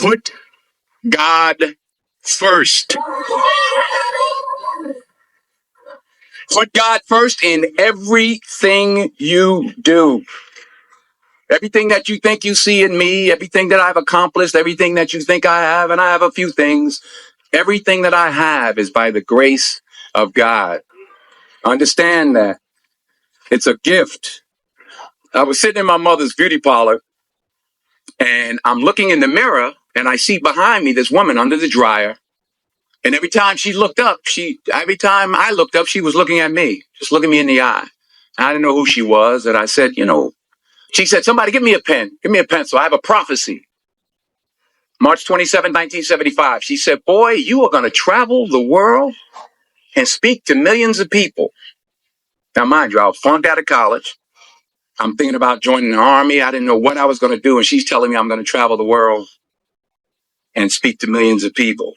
Put God first. Put God first in everything you do. Everything that you think you see in me, everything that I've accomplished, everything that you think I have, and I have a few things, everything that I have is by the grace of God. Understand that. It's a gift. I was sitting in my mother's beauty parlor and I'm looking in the mirror and I see behind me this woman under the dryer. And every time every time I looked up, she was looking at me, just looking me in the eye. I didn't know who she was. And I said, she said, somebody give me a pen, give me a pencil. I have a prophecy. March 27, 1975. She said, boy, you are going to travel the world and speak to millions of people. Now, mind you, I was flunked out of college. I'm thinking about joining the army. I didn't know what I was going to do. And she's telling me I'm going to travel the world and speak to millions of people.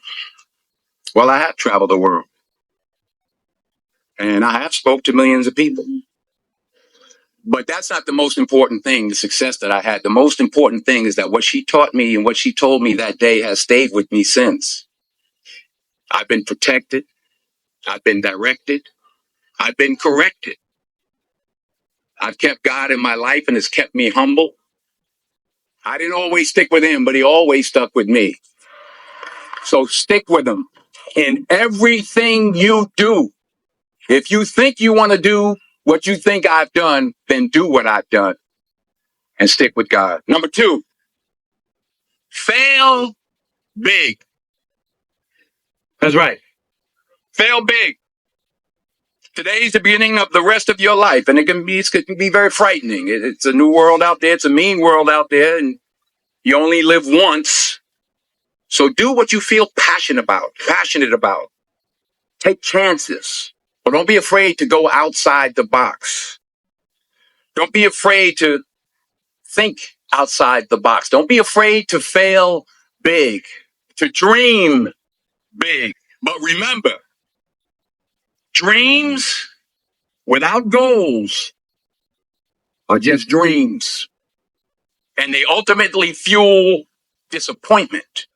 Well, I have traveled the world and I have spoke to millions of people. But that's not the most important thing, the success that I had. The most important thing is that what she taught me and what she told me that day has stayed with me since. I've been protected. I've been directed. I've been corrected. I've kept God in my life and it's kept me humble. I didn't always stick with him, but he always stuck with me. So stick with him in everything you do. If you think you want to do what you think I've done, then do what I've done and stick with God. Number 2, fail big. That's right. Fail big. Today's the beginning of the rest of your life, and it can be very frightening. It's a new world out there. It's a mean world out there, and you only live once. So do what you feel passionate about. Take chances, but don't be afraid to go outside the box. Don't be afraid to think outside the box. Don't be afraid to fail big, to dream big. But remember, dreams without goals are just dreams. And they ultimately fuel disappointment.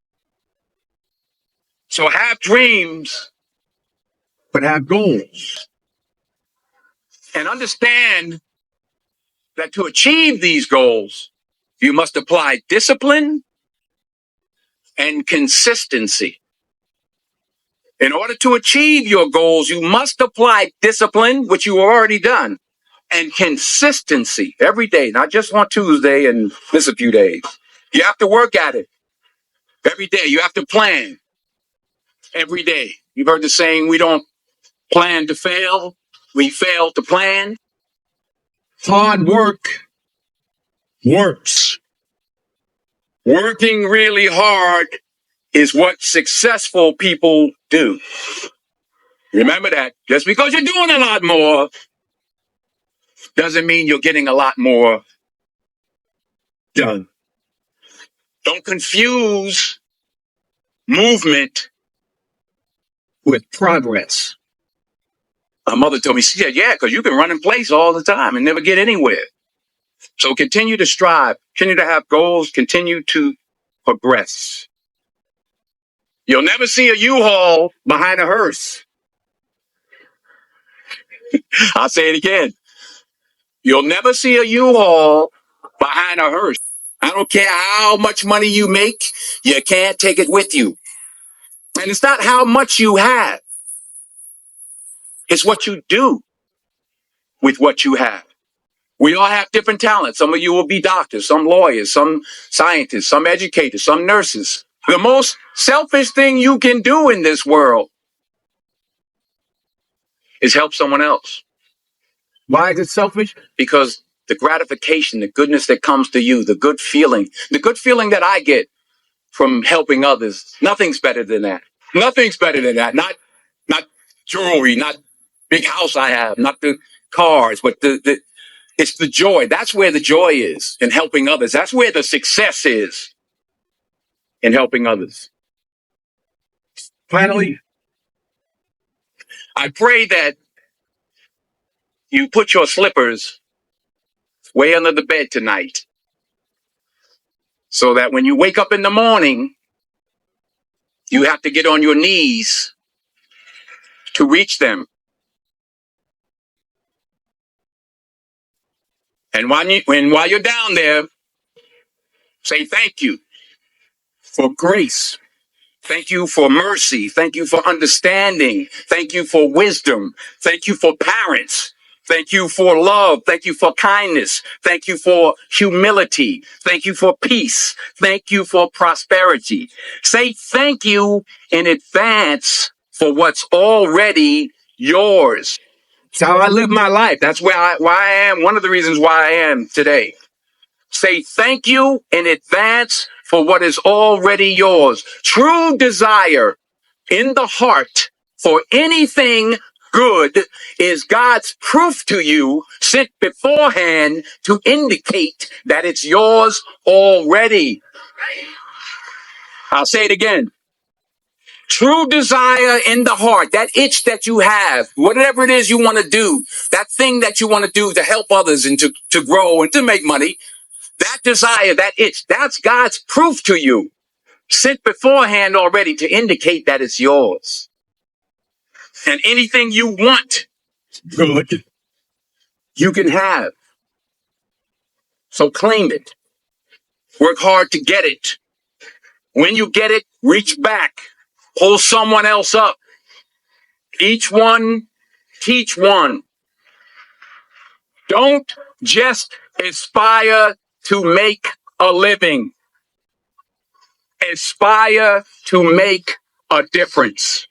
So have dreams, but have goals. And understand that to achieve these goals, you must apply discipline and consistency. In order to achieve your goals, you must apply discipline, which you have already done, and consistency every day, not just on Tuesday and miss a few days. You have to work at it every day. You have to plan every day. You've heard the saying, we don't plan to fail, we fail to plan. Hard work works. Working really hard is what successful people do. Remember that. Just because you're doing a lot more doesn't mean you're getting a lot more done. Don't confuse movement with progress. My mother told me, she said, yeah, because you can run in place all the time and never get anywhere. So continue to strive, continue to have goals, continue to progress. You'll never see a U-Haul behind a hearse. I'll say it again. You'll never see a U-Haul behind a hearse. I don't care how much money you make, you can't take it with you. And it's not how much you have. It's what you do with what you have. We all have different talents. Some of you will be doctors, some lawyers, some scientists, some educators, some nurses. The most selfish thing you can do in this world is help someone else. Why is it selfish? Because the gratification, the goodness that comes to you, the good feeling that I get from helping others, nothing's better than that. Nothing's better than that. Not jewelry, not big house I have, not the cars, but it's the joy. That's where the joy is in helping others. That's where the success is in helping others. Finally, I pray that you put your slippers way under the bed tonight so that when you wake up in the morning, You have to get on your knees to reach them. And while you're down there, say thank you for grace. Thank you for mercy. Thank you for understanding. Thank you for wisdom. Thank you for parents. Thank you for love. Thank you for kindness. Thank you for humility. Thank you for peace. Thank you for prosperity. Say thank you in advance for what's already yours. It's how I live my life. That's why I am. One of the reasons why I am today. Say thank you in advance for what is already yours. True desire in the heart for anything good is God's proof to you sent beforehand to indicate that it's yours already. I'll say it again. True desire in the heart, that itch that you have, whatever it is you want to do, that thing that you want to do to help others and to grow and to make money, that desire, that itch, that's God's proof to you, sent beforehand already to indicate that it's yours. And anything you want good, you can have. So claim it. Work hard to get it. When you get it, reach back. Pull someone else up. Each one, teach one. Don't just aspire to make a living. Aspire to make a difference.